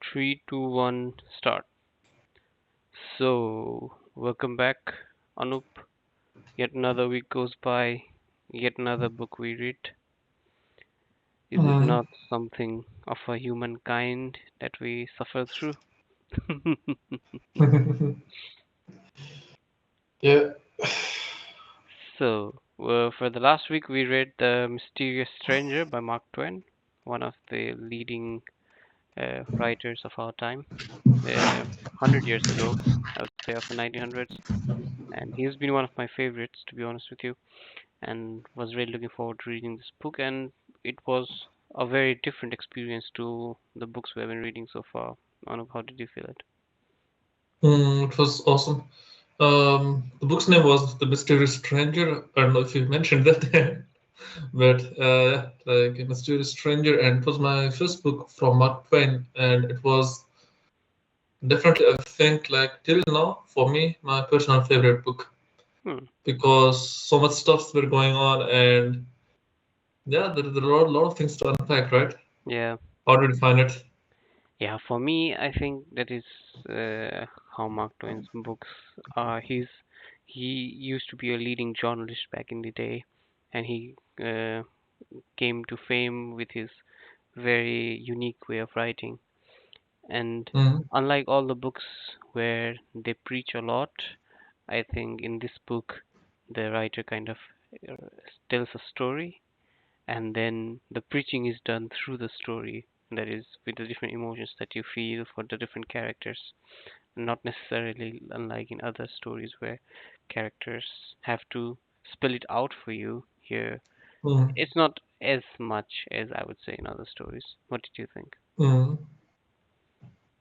Three, two, one, start. So, welcome back, Anup. Yet another week goes by, yet another book we read. Is it Mm. not something of a humankind that we suffer through? Yeah. For the last week, we read The Mysterious Stranger by Mark Twain, one of the leading writers of our time, 100 years ago, I would say, of the 1900s. And he's been one of my favorites, to be honest with you, and was really looking forward to reading this book. And it was a very different experience to the books we have been reading so far. Anup, how did you feel it? It was awesome. The book's name was The Mysterious Stranger. I don't know if you mentioned that, but like a mysterious stranger, and it was my first book from Mark Twain, and it was definitely, I think, like till now, for me, my personal favorite book Hmm. because so much stuff's been going on, and yeah, there are a lot of things to unpack, right? Yeah, How did you find it? yeah. For me, I think that is how Mark Twain's books are. He used to be a leading journalist back in the day, and he came to fame with his very unique way of writing. And Mm, unlike all the books where they preach a lot, I think in this book the writer kind of uh, tells a story, and then the preaching is done through the story. That is, with the different emotions that you feel for the different characters, not necessarily unlike in other stories where characters have to spell it out for you. Here, mm, it's not as much as I would say in other stories. What did you think? mm.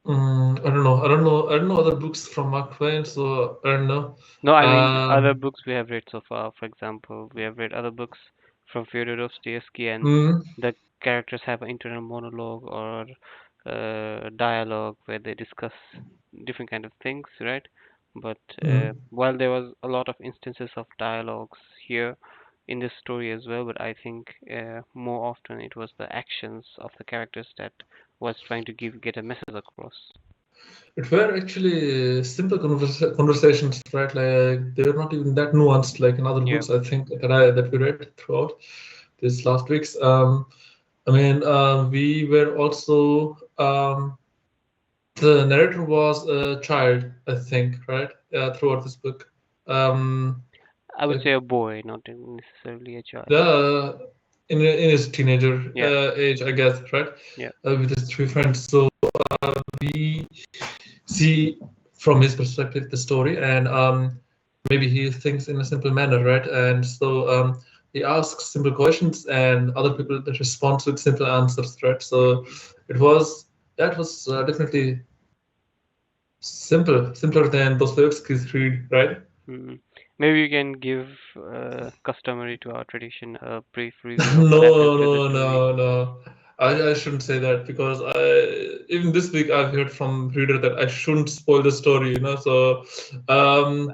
I don't know. I don't know. I don't know other books from Mark Twain, so I don't know. No, I mean other Um, books we have read so far. For example, we have read other books from Fyodor Dostoevsky, and mm, the characters have an internal monologue or dialogue where they discuss different kind of things, right? But mm, while there was a lot of instances of dialogues here in this story as well, but I think more often it was the actions of the characters that was trying to get a message across. it were actually simple conversations, right? Like they were not even that nuanced, like in other Yeah, books. I think that we read throughout these last weeks. I mean, we were also the narrator was a child, I think, right? Throughout this book. I would Like say a boy, not necessarily a child. yeah, in his teenager Yeah, age, I guess, right? yeah. With his three friends. So we see from his perspective the story, and maybe he thinks in a simple manner, right? And so he asks simple questions, and other people that respond with simple answers, right? So Mm-hmm. it was that was definitely simpler than Dostoevsky's read, right? Mm-hmm. Maybe you can give, customary to our tradition, a brief review of what happens No, in the no, story. no, no. I shouldn't say that because even this week I've heard from reader that I shouldn't spoil the story, you know. So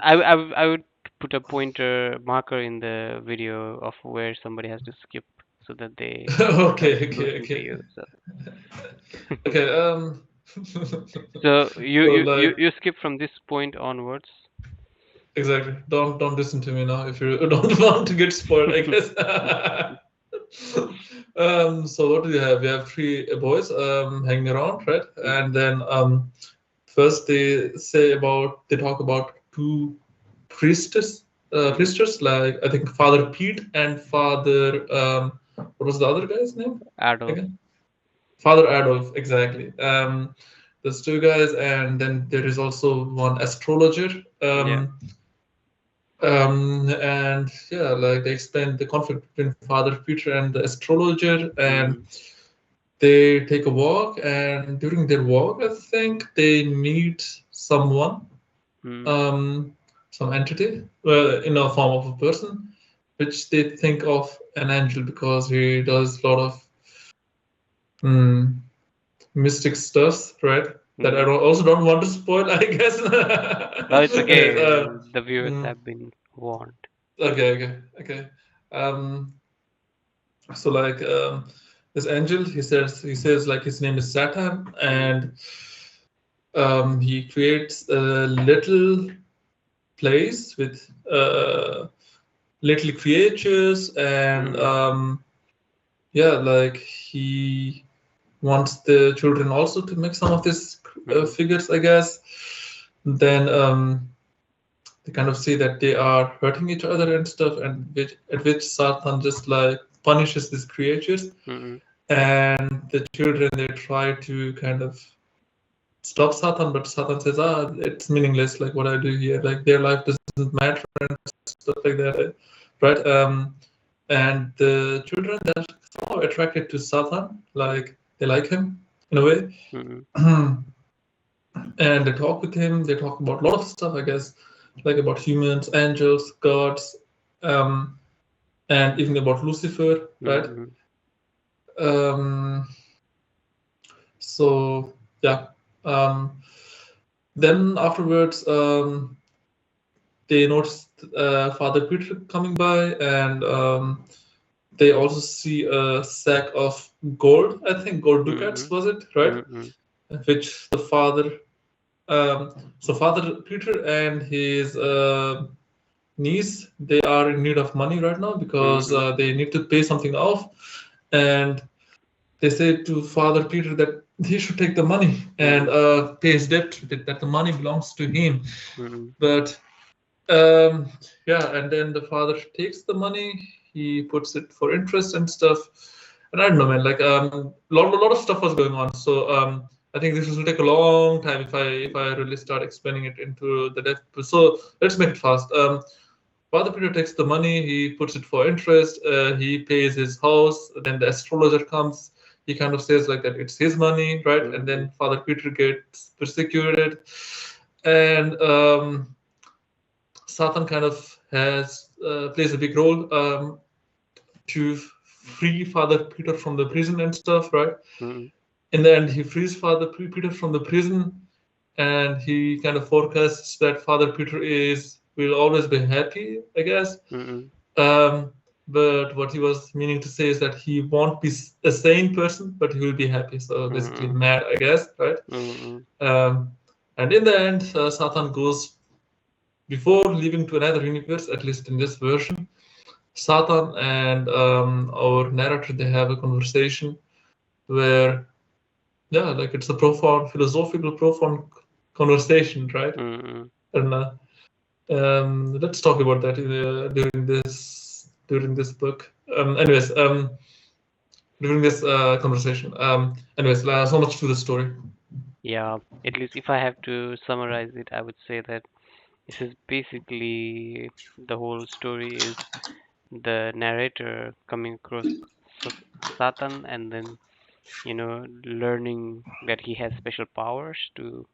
I would put a pointer marker in the video of where somebody has to skip so that they start okay, okay, listening to okay, you. So, okay. so you, So you, you, like you skip from this point onwards. exactly. Don't listen to me now if you don't want to get spoiled, I guess. So what do you have? We have three boys hanging around, right? Mm-hmm. And then first they talk about two Mm-hmm. priestess, like I think Father Pete and Father what was the other guy's name Adolf. again? Father Adolf, exactly. There's two guys, and then there is also one astrologer. Yeah. And yeah, like they explain the conflict between Father Peter and the astrologer, and Mm-hmm. they take a walk, and during their walk, I think they meet someone, Mm-hmm. um, some entity, in a form of a person, which they think of an angel because he does a lot of mm, mystic stuff, right? That Mm-hmm. also don't want to spoil, I guess. Oh, it's Yes, okay. The viewers mm, have been warned. okay, okay, okay. Um, so like this angel. He says like his name is Satan, Mm, and he creates a little place with little creatures, and mm, yeah, like he wants the children also to make some of these mm, figures, I guess. Then they kind of see that they are hurting each other and stuff, and at which Satan just like punishes these creatures, mm, and the children they try to kind of stop Satan, but Satan says, "Ah, it's meaningless. Like what I do here, like their life doesn't matter and stuff like that, right?" And the children they're somehow attracted to Satan, like they like him in a way, mm, and they talk with him. They talk about a lot of stuff, I guess, like about humans, angels, gods, um, and even about Lucifer, right? mm, Um, so yeah. Um, then afterwards, they noticed Father Peter coming by, and they also see a sack of gold. I think gold ducats mm, was it, right? mm, Which the father, so Father Peter and his niece, they are in need of money right now because mm, they need to pay something off, and they say to Father Peter that he should take the money and mm, pay his debt, that the money belongs to him. mm, But yeah, and then the father takes the money, he puts it for interest and stuff. And I don't know, man, like lot of stuff was going on. So I think this will take a long time if I really start explaining it into the depth. So let's make it fast. Father Peter takes the money, he puts it for interest, he pays his house, then the astrologer comes, he kind of says like that it's his money, right? And mm, then Father Peter gets persecuted, and Satan kind of has plays a big role to free Father Peter from the prison and stuff, right? mm, In the end, he frees Father Peter from the prison, and he kind of forecasts that Father Peter is will always be happy, I guess. mm, Um, but what he was meaning to say is that he won't be a sane person, but he will be happy. So basically, mm, mad, I guess, right? mm, Um, and in the end, Satan goes before leaving to another universe, at least in this version. Satan and our narrator they have a conversation where yeah, like it's a profound philosophical, profound conversation, right? mm. And let's talk about that during this book. Anyways, during this conversation. Anyways, so much to the story. Yeah, at least if I have to summarize it, I would say that this is basically the whole story is the narrator coming across S- Satan and then, learning that he has special powers to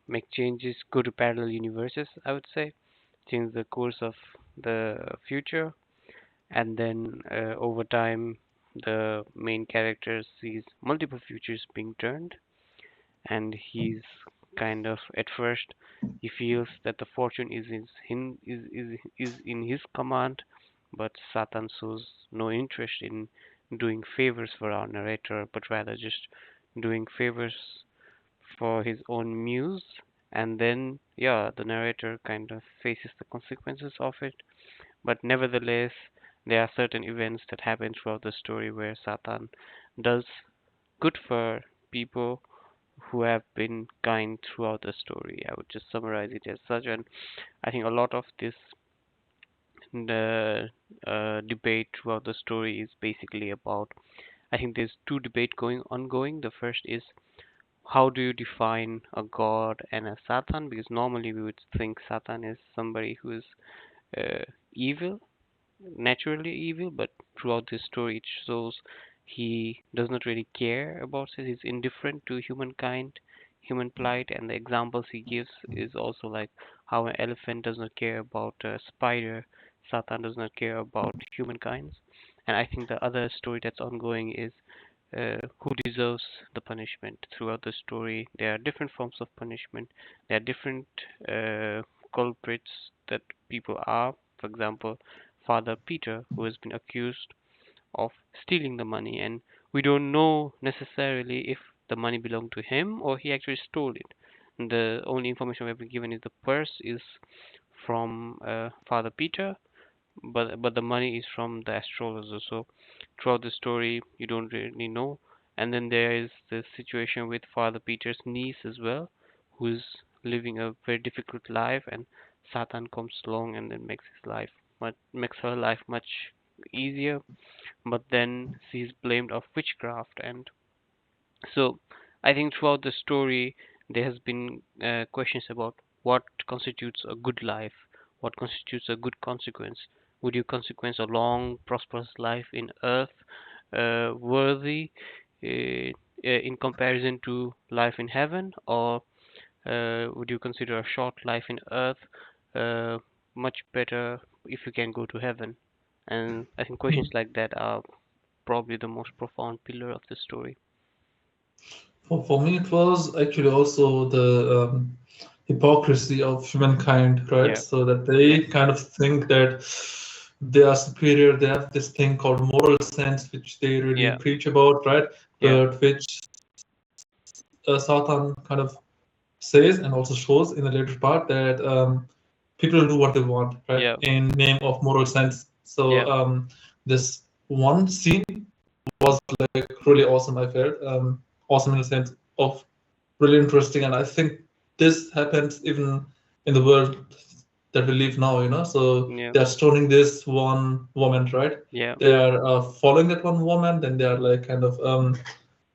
make changes, go to parallel universes, I would say, change the course of the future, and then over time, the main character sees multiple futures being turned, and he's kind of at first he feels that the fortune is in his command, but Satan shows no interest in doing favors for our narrator, but rather just doing favors for his own muse. And then, yeah, the narrator kind of faces the consequences of it. But nevertheless, there are certain events that happen throughout the story where Satan does good for people who have been kind throughout the story. I would just summarize it as such, and I think a lot of this the debate throughout the story is basically about. I think there's two debate going ongoing. The first is how do you define a god and a Satan? Because normally we would think Satan is somebody who is uh, evil, naturally evil, but throughout this story it shows he does not really care about it. He's indifferent to humankind, human plight, and the examples he gives is also like how an elephant does not care about a spider, Satan does not care about humankind. And I think the other story that's ongoing is who deserves the punishment. Throughout the story, there are different forms of punishment. There are different culprits that people are. For example, Father Peter, who has been accused of stealing the money, and we don't know necessarily if the money belonged to him or he actually stole it. The only information we've been given is the purse is from Father Peter, but the money is from the astrologer. So throughout the story, you don't really know. And then there is the situation with Father Peter's niece as well, who's living a very difficult life, and Satan comes along and then makes her life much easier. But then she's blamed of witchcraft, and so I think throughout the story there has been questions about what constitutes a good life, what constitutes a good consequence. Would you consequence a long, prosperous life in earth worthy in comparison to life in heaven, or would you consider a short life in earth uh, much better if you can go to heaven? And I think questions Mm. like that are probably the most profound pillar of the story. For me, it was actually also the hypocrisy of humankind, right? Yeah, So that yeah, they kind of think that they are superior. They have this thing called moral sense, which they really yeah, preach about, right? yeah. But which Satan kind of says and also shows in the later part that people do what they want, right? Yeah, In name of moral sense. yeah, So this one scene was like really awesome. I felt awesome in the sense of really interesting, and I think this happens even in the world that we live now. So yeah, they are stoning this one woman, right? yeah, They are following that one woman, then they are like kind of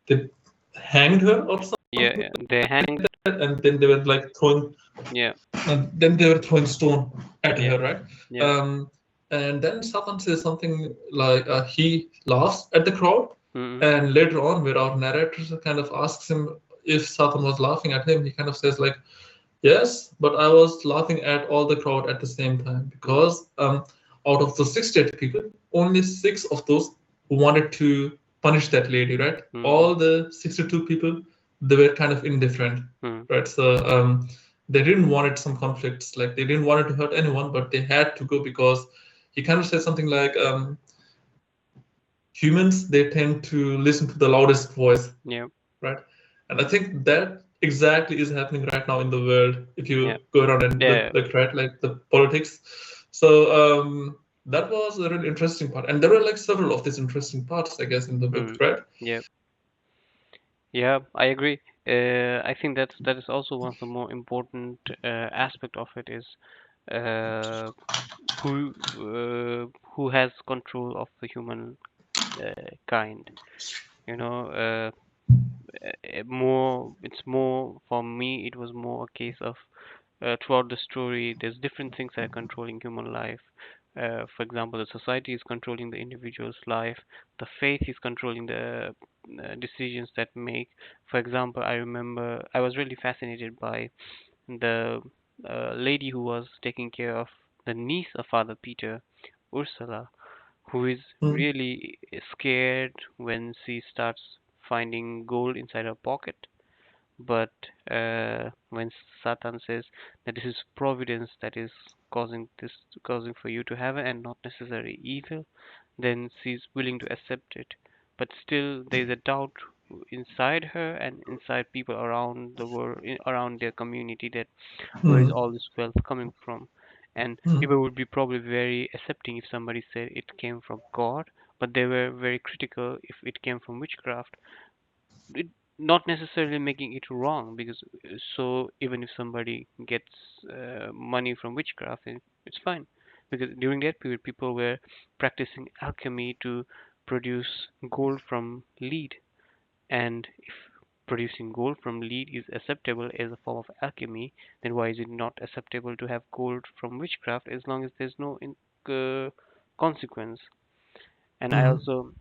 they hanged her or something yeah, yeah. They hanged. like that, and then they were like throwing Yeah, and then they were throwing stone at yeah, her, right? yeah, Um, and then Satan says something like he laughs at the crowd, mm, and later on, where our narrator kind of asks him if Satan was laughing at him, he kind of says like, "Yes, but I was laughing at all the crowd at the same time mm, because out of the 68 people, only six of those wanted to punish that lady, right? mm, All the 62 people, they were kind of indifferent, mm, right? So they didn't want some conflicts, like they didn't want it to hurt anyone, but they had to go because he kind of said something like, humans they tend to listen to the loudest voice, yeah, right? And I think that exactly is happening right now in the world. If yeah, you go around and yeah, look right, like the politics. So that was a really interesting part, and there were like several of these interesting parts, I guess, in the book, mm, right? yeah, yeah. I agree. I think that is also one of the more important aspect of it is uh, who has control of the human kind. You know, more it's more for me. It was more a case of throughout the story, there's different things that are controlling human life. For example, the society is controlling the individual's life. The faith is controlling the decisions that make. For example, I remember I was really fascinated by the lady who was taking care of the niece of Father Peter, Ursula, who is Mm, really scared when she starts finding gold inside her pocket. But when Satan says that this is providence that is causing for you to have it and not necessarily evil, then she's willing to accept it. But still, there is a doubt inside her and inside people around the world, around their community, that where is mm, all this wealth coming from? And mm, people would be probably very accepting if somebody said it came from God, but they were very critical if it came from witchcraft. It not necessarily making it wrong, because so even if somebody gets money from witchcraft, it's fine, because during that period people were practicing alchemy to produce gold from lead, and if producing gold from lead is acceptable as a form of alchemy, then why is it not acceptable to have gold from witchcraft as long as there's no consequence? And I mm. also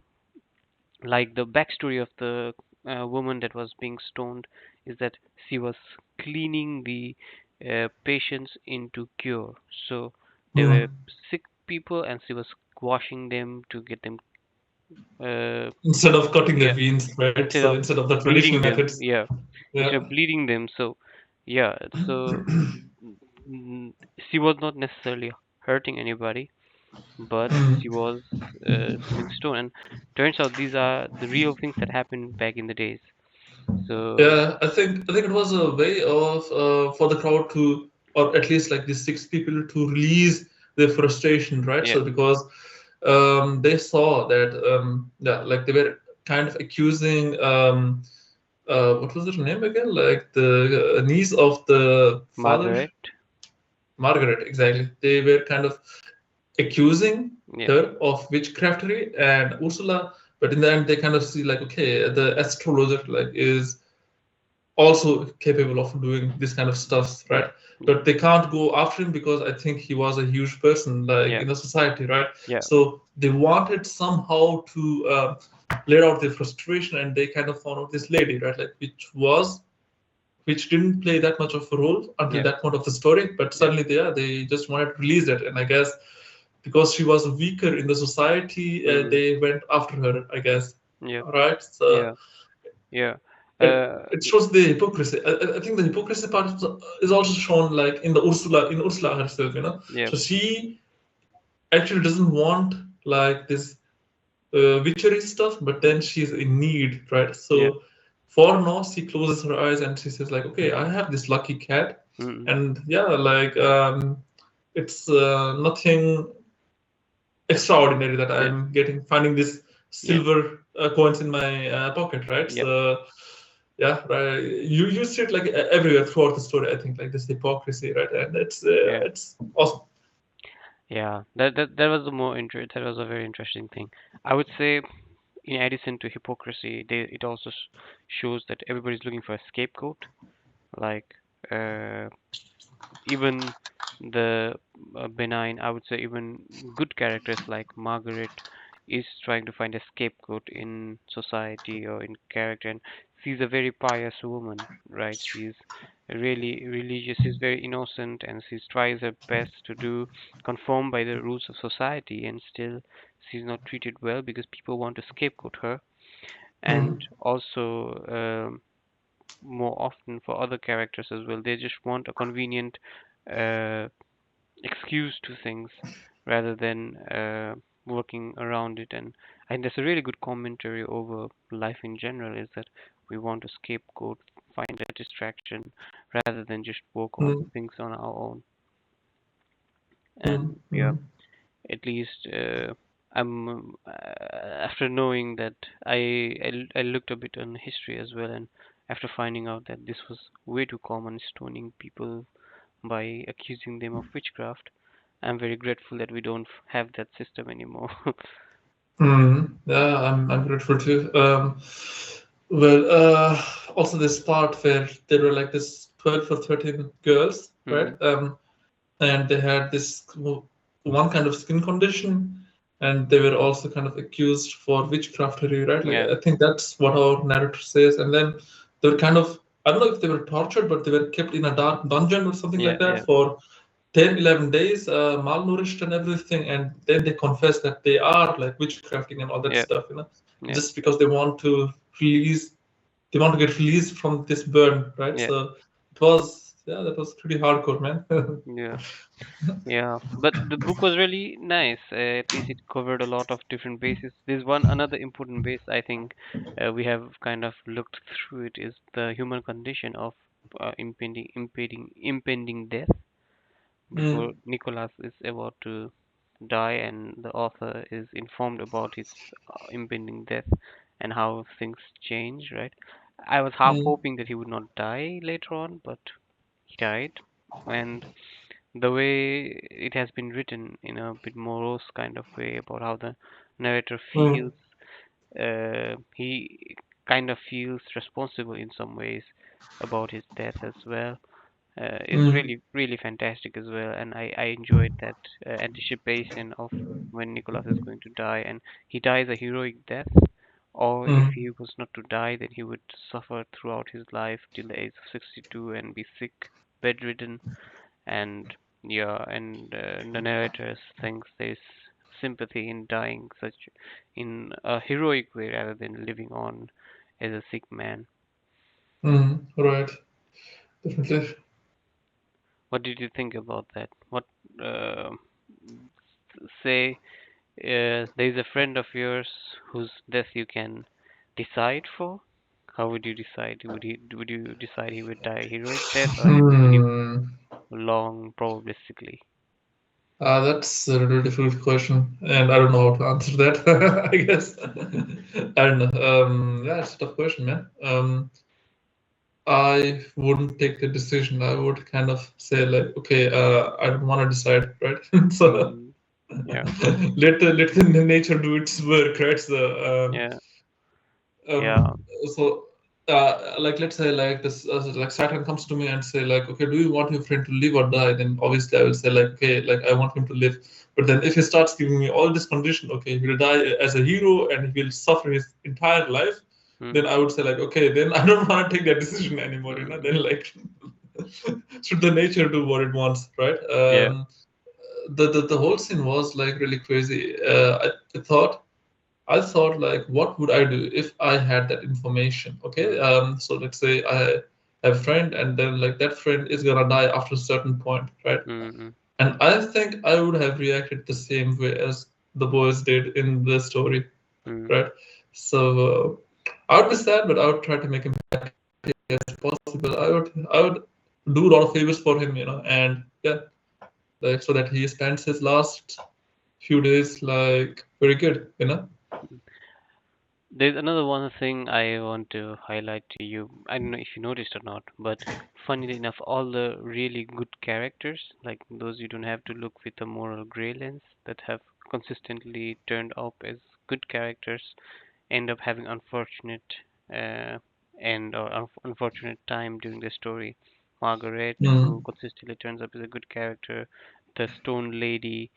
like the backstory of the woman that was being stoned is that she was cleaning the patients into cure. So they were Mm. sick people, and she was washing them to get them, uh, Instead of cutting the yeah, veins, right? instead So of instead of the traditional bleeding them, methods, yeah, instead yeah. of bleeding them. So yeah, so she was not necessarily hurting anybody. but mm. she was moving stone. And turns out these are the real things that happened back in the days. So Yeah, I think it was a way of for the crowd to, or at least like these six people to release their frustration, right? yeah, So because they saw that yeah, like they were kind of accusing what was her name again? Like the niece of the father, Margaret. Margaret, exactly. They were kind of accusing Yeah, her of witchcraftery and Ursula, but in the end they kind of see like okay, the astrologer like is also capable of doing this kind of stuff, yeah, right? yeah, But they can't go after him because I think he was a huge person, like yeah, in the society, right? yeah, So they wanted somehow to let out their frustration, and they kind of found out this lady, right? Like which didn't play that much of a role until yeah, that point of the story, but yeah. suddenly they just wanted to release it, and I guess because she was weaker in the society, Mm, they went after her, I guess. yeah, Right? So yeah, yeah. it Uh, it shows the hypocrisy. I think the hypocrisy part is also shown like in Ursula herself, you know. yeah, So she actually doesn't want like this witchery stuff, but then she's in need, right? yeah. So for now, she closes her eyes and she says like, okay, I have this lucky cat, Mm, and yeah, like it's nothing extraordinary that yeah, I'm getting finding this yeah, silver coins in my pocket, right? yeah, So yeah, right. You see it like everywhere throughout the story. I think like this hypocrisy, right? And yeah, it's awesome. yeah. That was the more inter that was a very interesting thing. I would say, in addition to hypocrisy, it also shows that everybody's looking for a scapegoat. Like, uh, even the benign, I would say, even good characters like Margaret is trying to find a scapegoat in society or in character, and she's a very pious woman, right? She's really religious, she's very innocent, and she tries her best to do conform by the rules of society, and still she's not treated well because people want to scapegoat her. And Mm, also, more often for other characters as well, they just want a convenient uh, excuse to things rather than working around it. And I think that's a really good commentary over life in general, is that we want to scapegoat, find a distraction rather than just work on mm, things on our own. mm, And yeah, mm, at least I'm after knowing that I looked a bit on history as well, and after finding out that this was way too common, stoning people by accusing them of witchcraft, I'm very grateful that we don't have that system anymore. mm. Yeah, I'm grateful too. Well, also this part where there were like this 12 or 13 girls, right? Hmm. And they had this one kind of skin condition, and they were also kind of accused for witchcraftery, right? Like Yeah, I think that's what our narrator says. And then they were kind of, I don't know if they were tortured, but they were kept in a dark dungeon or something yeah, like that yeah, for 10, 11 days, malnourished and everything, and then they confess that they are like witchcrafting and all that yeah, stuff, you know, yeah, just because they want to release, they want to get released from this burn, right? yeah, So it was, yeah, that was pretty hardcore, man. yeah. Yeah, but the book was really nice. At least it covered a lot of different bases. There's one another important base I think we have kind of looked through it is the human condition of impending death before Mm, Nicholas is about to die, and the author is informed about his impending death and how things change. Right? I was half mm, hoping that he would not die later on, but he died, and the way it has been written in a bit morose kind of way about how the narrator mm, feels, he kind of feels responsible in some ways about his death as well, is mm, really really fantastic as well. And I enjoyed that anticipation of when Nicholas is going to die, and he dies a heroic death, or if mm, he was not to die then he would suffer throughout his life till the age of 62 and be sick, bedridden. And yeah, and the narrator thinks there's sympathy in dying such in a heroic way rather than living on as a sick man. right, definitely. What did you think about that? What uh, say there is a friend of yours whose death you can decide for, how would you decide? Would you decide he would die heroic death or he would live Hmm. long probabilistically? That's a really difficult question, and I don't know how to answer that. I guess I don't know. Yeah, it's a tough question, man. I wouldn't take the decision. I would kind of say like, okay, I don't want to decide, right? So Mm, yeah, let the nature do its work, right? yeah, yeah. Um, so like let's say like this like Saturn comes to me and say like, okay, do you want your friend to live or die? Then obviously I will say like, okay, like I want him to live. But then if he starts giving me all this condition, okay, he will die as a hero and he will suffer his entire life, then Mm, I would say like, okay, then I don't want to take that decision anymore, you know. mm, Then like should the nature do what it wants, right? yeah. The whole scene was like really crazy. I thought like, what would I do if I had that information? Okay, Mm, so let's say I have a friend, and then like that friend is gonna die after a certain point, right? mm, mm, And I think I would have reacted the same way as the boys did in the story, mm. right? So I would be sad, but I would try to make him as possible. I would do a lot of favors for him, you know, and yeah, like so that he spends his last few days like very good, you know. There's another one thing I want to highlight to you. I don't know if you noticed or not, but funnily enough, all the really good characters, like those you don't have to look with a moral gray lens, that have consistently turned up as good characters, end up having unfortunate uh, end or unfortunate time during the story. Margaret, who Mm. consistently turns up as a good character, the Stone Lady,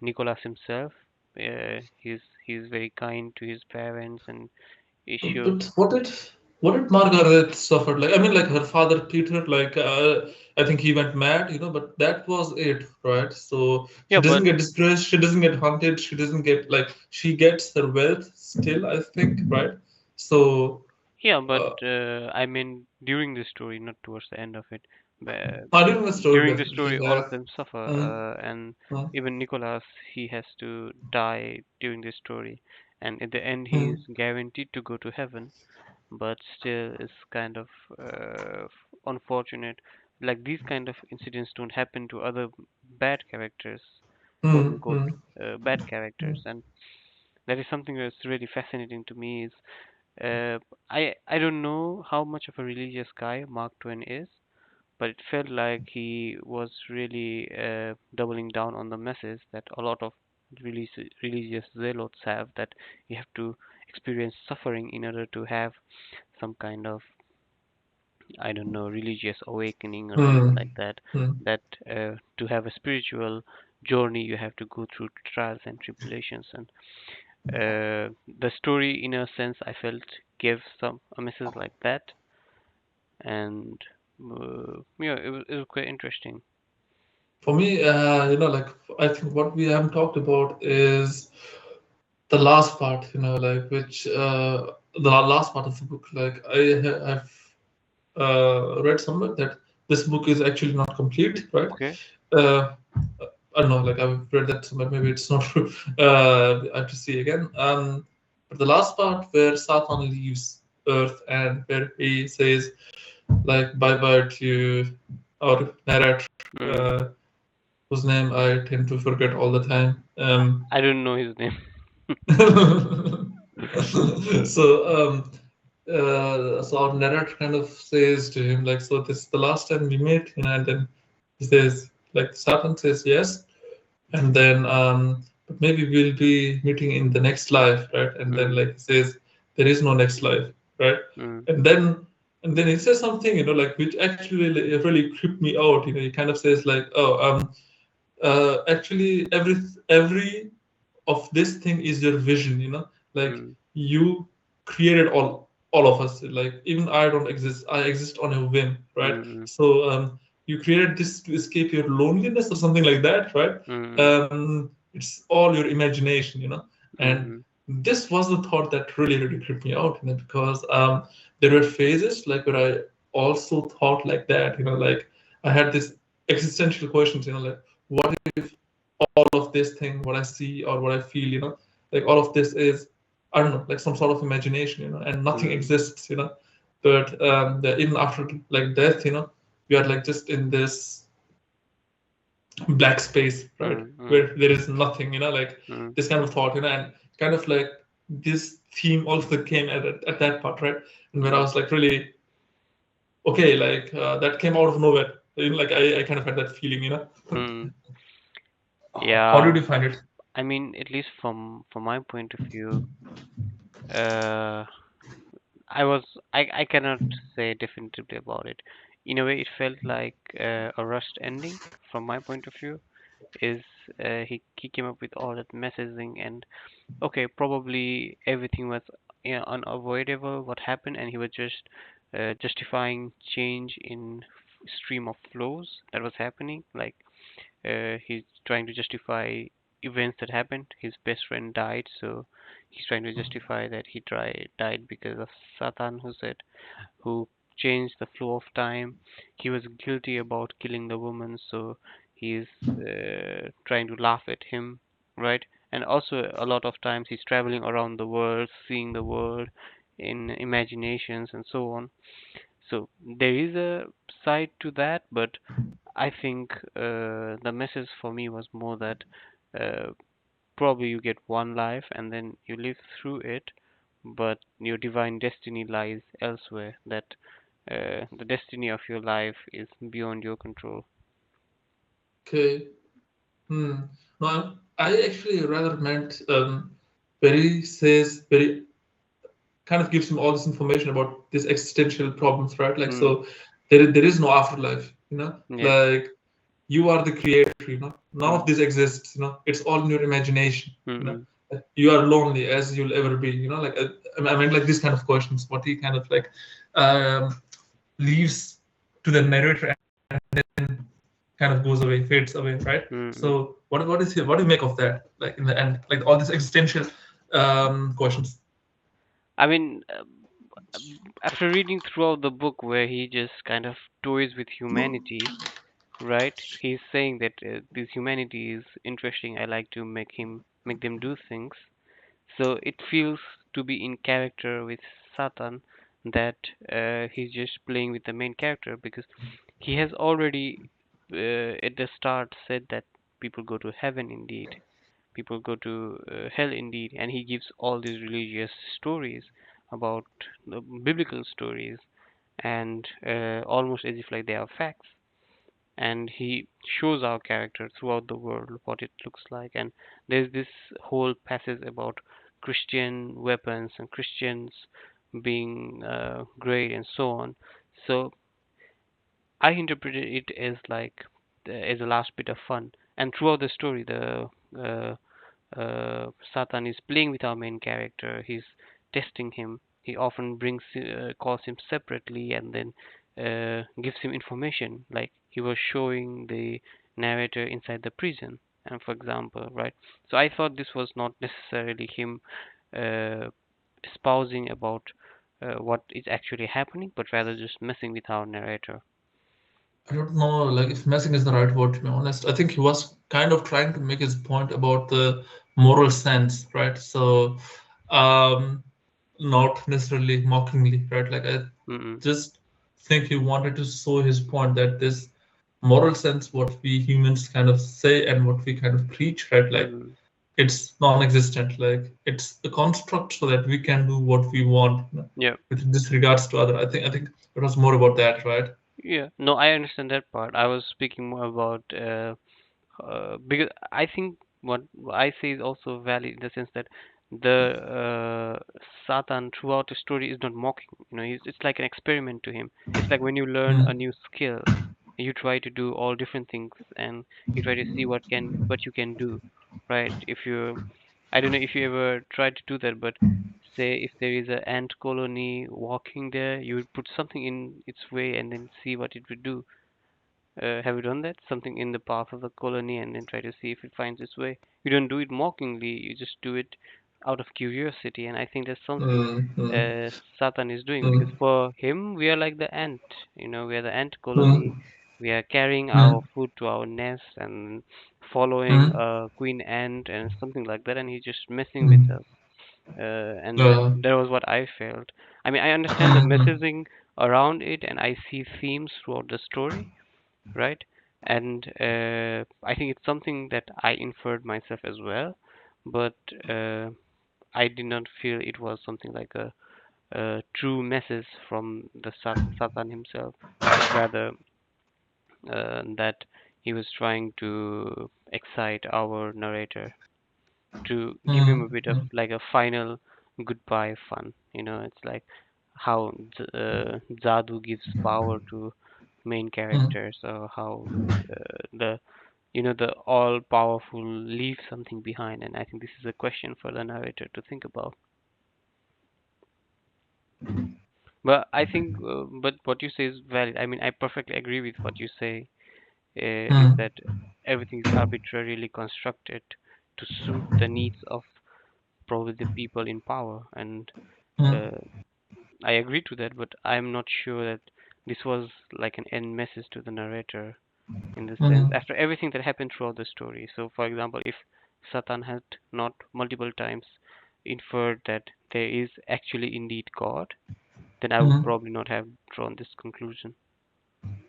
Nicholas himself. He's very kind to his parents and he shows. But what did Margaret suffer? Like I mean, like her father Peter, like I think he went mad, you know. But that was it, right? So Yeah, she doesn't but get disgraced, she doesn't get haunted, she doesn't get like she gets her wealth still, I think, right? So yeah, but uh, I mean during the story, not towards the end of it. But I didn't know the story during the definitely, story, all yeah. of them suffer, Mm, and mm, even Nicholas, he has to die during the story, and at the end, he is mm, guaranteed to go to heaven, but still is kind of unfortunate. Like these kind of incidents don't happen to other bad characters, quote mm, unquote, mm, bad characters, mm. and that is something that's really fascinating to me. Is I don't know how much of a religious guy Mark Twain is, but it felt like he was really doubling down on the message that a lot of religious zealots have, that you have to experience suffering in order to have some kind of, I don't know, religious awakening or something Mm, like that. mm. That to have a spiritual journey, you have to go through trials and tribulations. And the story, in a sense, I felt gave some a message like that, and yeah, it was quite interesting. For me, like I think what we haven't talked about is the last part, like which the last part of the book. Like I've read somewhere that this book is actually not complete, right? Okay. Uh, I don't know, like I've read that somewhere. Maybe it's not true. I have to see again. But the last part where Satan leaves Earth and where he says like bye bye to our narrator, Mm. whose name I tend to forget all the time. I don't know his name. so so our narrator kind of says to him like, so this is the last time we meet, and then he says like Satan says yes, and then but maybe we'll be meeting in the next life, right? And then Mm. like he says there is no next life, right? Mm. And then he says something, like which actually really creeped me out. He kind of says like, oh, actually every of this thing is your vision, like Mm. you created all of us. Like even I don't exist, I exist on a whim, right? Mm. So you created this to escape your loneliness or something like that, right? Mm. It's all your imagination, and Mm. this was the thought that really creeped me out, because there were phases like where I also thought like that, like I had this existential questions, like what if all of this thing, what I see or what I feel, like all of this is, I don't know, like some sort of imagination, and nothing mm, exists, but even after like death, we are like just in this black space, right, mm, mm, where there is nothing, like mm, this kind of thought, and kind of like this theme also came at that part, right, and when I mm, was like really okay, like that came out of nowhere, like I kind of had that feeling, mm. How did Yeah, you find it? I mean, at least from my point of view, uh, I cannot say definitively about it. In a way, it felt like a rushed ending from my point of view. Is he came up with all that messaging, and okay, probably everything was, unavoidable what happened, and he was just justifying change in stream of flows that was happening. Like he's trying to justify events that happened. His best friend died, so he's trying to justify that he died because of Satan, who changed the flow of time. He was guilty about killing the woman, so he's trying to laugh at him, right? And also, a lot of times he's traveling around the world, seeing the world in imaginations and so on. So there is a side to that, but I think the message for me was more that uh, probably you get one life and then you live through it, but your divine destiny lies elsewhere. That the destiny of your life is beyond your control. Okay. Hmm. No, I actually rather meant where he says, very kind of gives him all this information about these existential problems, right? Like, Mm, so there is no afterlife, yeah. like you are the creator, none of Mm, this exists, it's all in your imagination, mm, you are lonely as you'll ever be, like I mean, like these kind of questions, what he kind of like um, leaves to the narrator kind of goes away, fades away, right? mm, mm. So what do you make of that? Like in the end, like all these existential questions. I mean, after reading throughout the book where he just kind of toys with humanity, right? He's saying that this humanity is interesting. I like to make them do things. So it feels to be in character with Satan that he's just playing with the main character because he has already at the start said that people go to heaven indeed, people go to hell indeed, and he gives all these religious stories about the biblical stories and almost as if like they are facts, and he shows our character throughout the world what it looks like. And there's this whole passage about Christian weapons and Christians being great and so on. So I interpreted it as like as a last bit of fun. And throughout the story, the uh, Satan is playing with our main character. He's testing him. He often calls him separately and then gives him information. Like he was showing the narrator inside the prison, and for example, right? So I thought this was not necessarily him uh, espousing about what is actually happening, but rather just messing with our narrator. I don't know, like if messing is the right word, to be honest. I think he was kind of trying to make his point about the moral sense, right? So, um, not necessarily mockingly, right? Like I Mm-mm, just think he wanted to show his point that this moral sense, what we humans kind of say and what we kind of preach, right? Like mm-mm. it's non-existent. Like it's a construct so that we can do what we want, Yeah. with disregards to other. I think it was more about that, right? Yeah, no, I understand that part. I was speaking more about because I think what I say is also valid in the sense that the Satan throughout the story is not mocking. It's like an experiment to him. It's like when you learn a Mm. new skill, you try to do all different things and you try to see what you can do, right? If you, I don't know if you ever tried to do that, but say if there is an ant colony walking there, you would put something in its way and then see what it would do. Have you done that? Something in the path of the colony and then try to see if it finds its way. You don't do it mockingly, you just do it out of curiosity. And I think that's something Mm, mm, Satan is doing because mm, for him, we are like the ant. We are the ant colony. mm, We are carrying our mm, food to our nest and following mm, Queen Ant and something like that, and he's just messing with mm, us. And yeah, that was what I felt. I mean, I understand the mm, mm, messaging around it, and I see themes throughout the story, right? And I think it's something that I inferred myself as well, but uh, I did not feel it was something like a true message from the Satan himself, but rather that he was trying to excite our narrator to give him a mm, bit of mm, like a final goodbye fun. It's like how Zadu gives power to main mm, characters, or how the the all powerful leave something behind. And I think this is a question for the narrator to think about. But I think, but what you say is valid. I mean, I perfectly agree with what you say. Is mm, that everything is arbitrarily constructed to suit the needs of probably the people in power, and mm, uh, I agree to that. But I'm not sure that this was like an end message to the narrator in the sense mm, after everything that happened throughout the story. So, for example, if Satan had not multiple times inferred that there is actually indeed God, then I would mm. probably not have drawn this conclusion.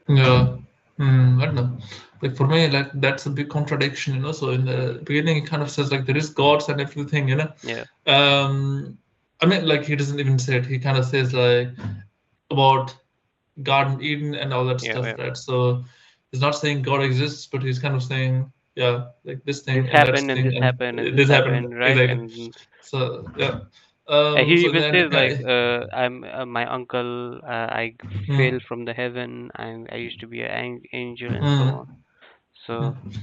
Yeah. I don't know. Like for me, like that's a big contradiction, you know. So in the beginning, he kind of says like there is gods and everything, you know. Yeah, Um, I mean, like he doesn't even say it. He kind of says like about Garden Eden and all that yeah, stuff, yeah. right? So he's not saying God exists, but he's kind of saying, yeah, like this This thing and that happened and thing this and happened and this this happened happened, right? exactly. And So yeah. he So in even the end, says like, "I'm my uncle. I mm, fell from the heaven. I used to be an angel and so on." mm, So mm.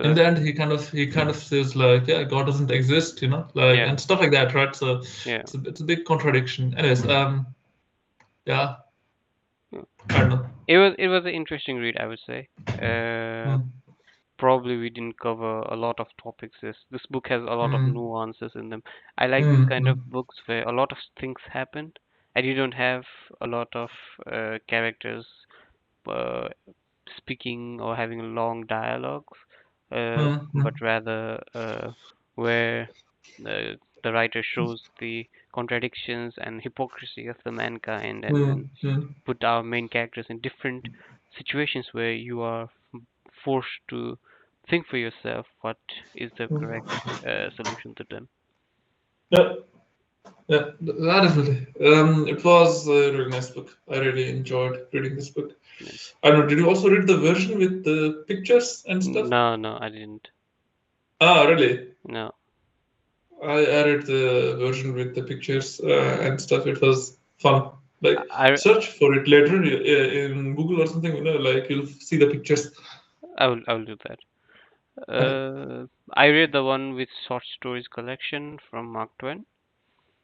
In uh, the end, he kind of says like, yeah, God doesn't exist, you know, like yeah, and stuff like that, right? So yeah. it's a big contradiction. Anyways, yeah, Yeah. I don't know. It was an interesting read, I would say. Mm, Probably we didn't cover a lot of topics. This book has a lot of mm, nuances in them. I like these mm, kind of mm, books where a lot of things happen, and you don't have a lot of characters uh, speaking or having long dialogues, mm, but mm, rather where the writer shows the contradictions and hypocrisy of the mankind, and then mm, mm, put our main characters in different situations where you are forced to think for yourself what is the mm. correct solution to them. Yeah. Yeah, that is really. It was a really nice book. I really enjoyed reading this book. Yeah. I don't know. Did you also read the version with the pictures and stuff? No, no, I didn't. Ah, really? No, I read the version with the pictures and stuff. It was fun. Like I search for it later in Google or something. You know, like you'll see the pictures. I will do that. Okay. I read the one with short stories collection from Mark Twain,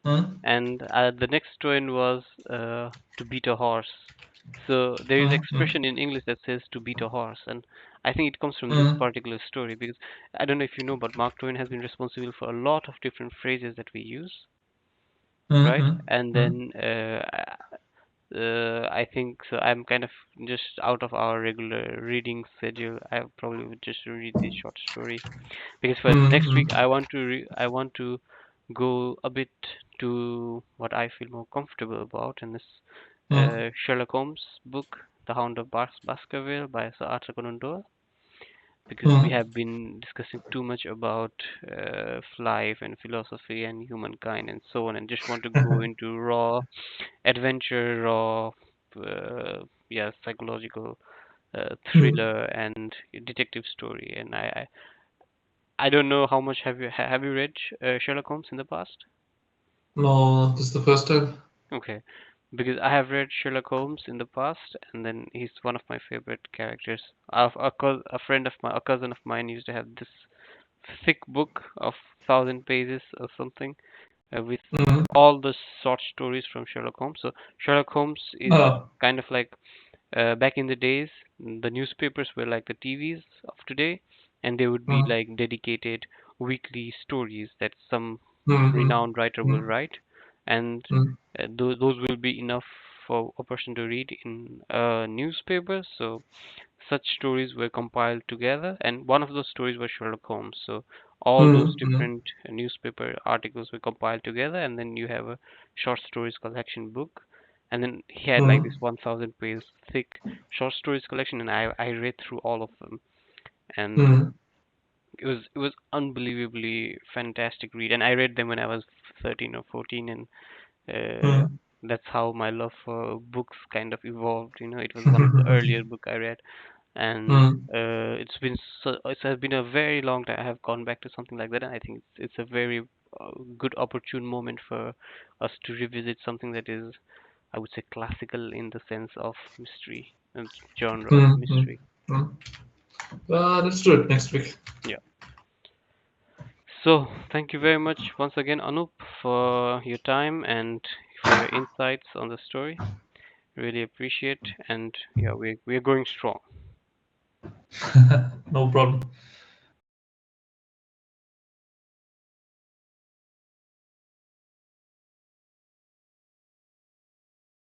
Mm, and the next one was to beat a horse. So there is mm, mm, expression in English that says to beat a horse, and I think it comes from this mm, particular story because I don't know if you know, but Mark Twain has been responsible for a lot of different phrases that we use, mm, right? mm, And mm, then I think so. I'm kind of just out of our regular reading schedule. I probably would just read this short story because for mm, next week mm, I want to go a bit to what I feel more comfortable about, and this mm, Sherlock Holmes book, The Hound of Baskerville by Sir Arthur Conan Doyle, because we mm, have been discussing too much about life and philosophy and humankind and so on, and just want to go into raw adventure, raw, yeah, psychological mm. thriller and detective story. And I don't know how much have you read Sherlock Holmes in the past? No, this is the first time. Okay, because I have read Sherlock Holmes in the past, and then he's one of my favorite characters. A friend of my, a cousin of mine used to have this thick book of 1,000 pages or something with Mm. all the short stories from Sherlock Holmes. So Sherlock Holmes is Ah. kind of like back in the days, the newspapers were like the TVs of today, and they would be Mm, like dedicated weekly stories that some mm, mm, renowned writer will mm, write, and mm, those will be enough for a person to read in a newspaper. So such stories were compiled together, and one of those stories was Sherlock Holmes. So all those Mm-hmm. different newspaper articles were compiled together, and then you have a short stories collection book. And then he had like this Mm-hmm. 1,000 page thick short stories collection, and I read through all of them, and Mm-hmm. it was unbelievably fantastic read. And I read them when I was 13 or 14, and uh, that's how my love for books kind of evolved. It was one of the earlier book I read, and Mm-hmm. it has been a very long time I have gone back to something like that, and I think it's a very good opportune moment for us to revisit something that is, I would say, classical in the sense of mystery and genre of Mm-hmm. mystery. Let's do it next week. Yeah. So thank you very much once again, Anup, for your time and for your insights on the story. Really appreciate, and yeah, we're going strong. No problem.